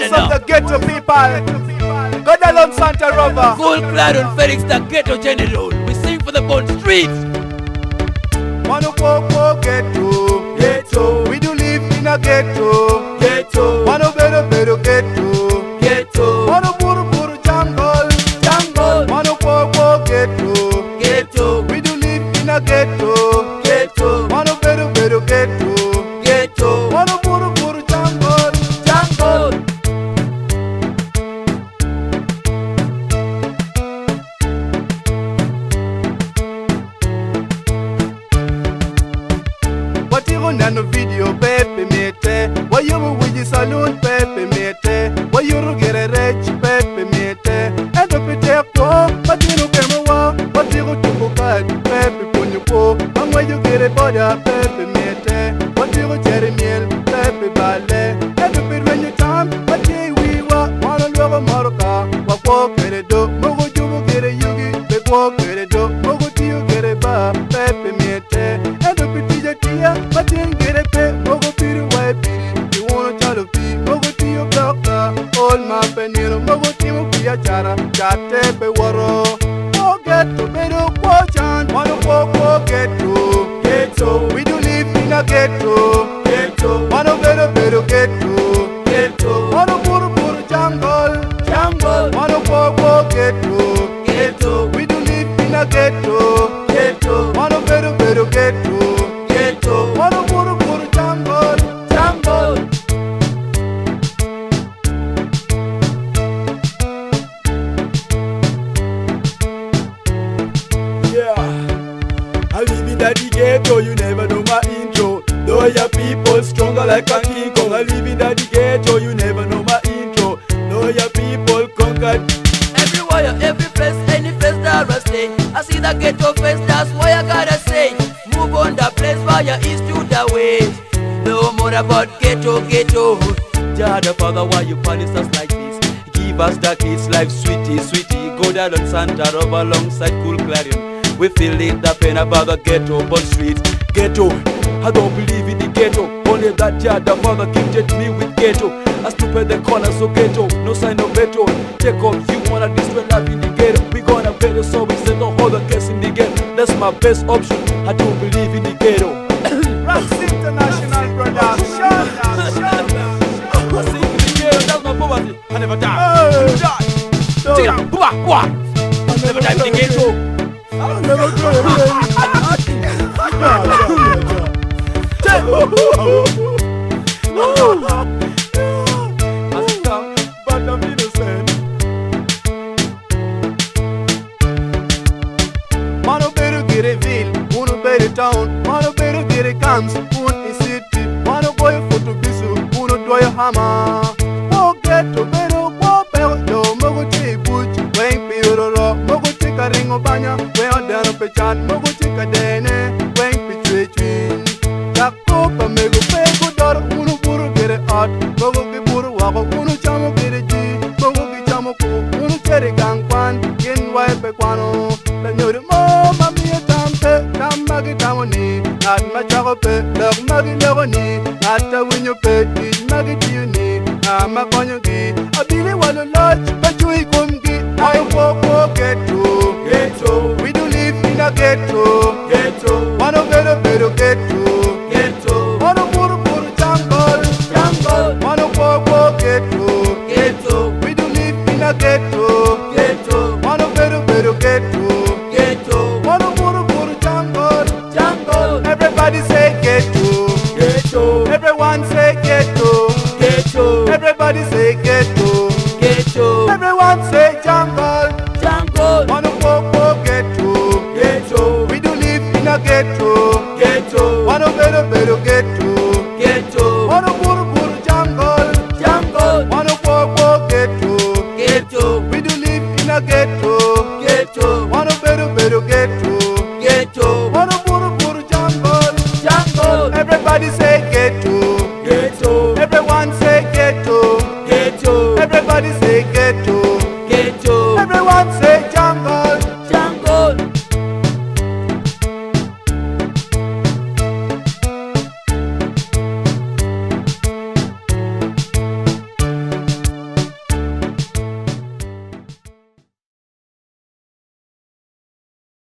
voice of the ghetto people. God alone Santa Rover. Akol, Clarion, Felix, the ghetto general. We sing for the born streets. Wanna go ghetto, ghetto. We do live in a ghetto, ghetto. Wanna better ghetto, ghetto. Wanna buru jungle, jungle. Wanna go ghetto, ghetto. We do live in a ghetto, ghetto. Wanna better ghetto, ghetto. Wanna buru jungle, jungle. What you nano video pepe mete. What you with the saloon pepe mete. What you get a rich pepe mete. And up it up, but you came away. What you to go back pepe pon you go. And where you get a body pepe mete. What you cherry meal pepe ballet. And up it when you time, but we were one of your Morocco. What walk at a do, Mogo you get a yugi, they walk at a do, Mogo you get a bar pepe mete. And up it but then get a pet, Mogo Piri, white pity. You wanna try to be Mogo to your doctor, old my penny, Mogo Timo Pia Chara, Chatepe Waro. Oh, ghetto, better watch and wanna go ghetto, ghetto. We do live in a ghetto, ghetto. Wanna better ghetto, ghetto. Wanna buru jungle, jungle. Wanna go ghetto, ghetto. We do live in a ghetto, ghetto. Wanna better ghetto. Wanna buru jungle, jungle. Yeah, I live in the ghetto, you never know my intro. Though your people stronger like a King Kong. I live in the ghetto, you never know my intro. Though your people conquered. Everywhere, every place, any place that I stay, I see the ghetto face, that's why I gotta say. Move on the place fire east to the west. No more about ghetto, ghetto. Jah the Father, why you punish us like this? Give us the kids like sweetie, sweetie. Go down on Santa Rover alongside cool Clarion. We feel it, the pain about the ghetto, born streets. Ghetto, I don't believe in the ghetto. Only that Jah the Father gifted me with ghetto. I stoop at the corner, so ghetto, no sign of veto. Take off, you wanna destroy life in the ghetto. We gonna pay the so we say don't hold the case in the ghetto. That's my best option, I don't believe in the ghetto. Rocks International Production. I sing in the ghetto, that's my poverty. I never die. Hey. Die. Check it out, bua. I never die in the ghetto. I'll never But I'm innocent. Wanna better get a ville, wanna better town, wanna better get a camps, wanna a city, wanna go for to bisu, wanna do a hammer. Oh, ghetto, better go better, no, Mogo Tea Butch, Wayne Piroro, Mogo Tika Ringo Banya, where down a pechan, Mogo Tika Dene, Wayne Pitwin. Jacopa, Mego Pego Dor, Uno Buru get it out, Mogo Buru Wako, Uno Chamo get a G, Mogo Chamoko, Uno Cherry Gang Kwan, Yen Wipe Equano, the new Mama Mia Tampe, Tamagi Tamoni, not Macharope, Love Maggie Leroni, not a win your pet, Maggie Tiuni, I'm a Konyogi, a Billy Wallo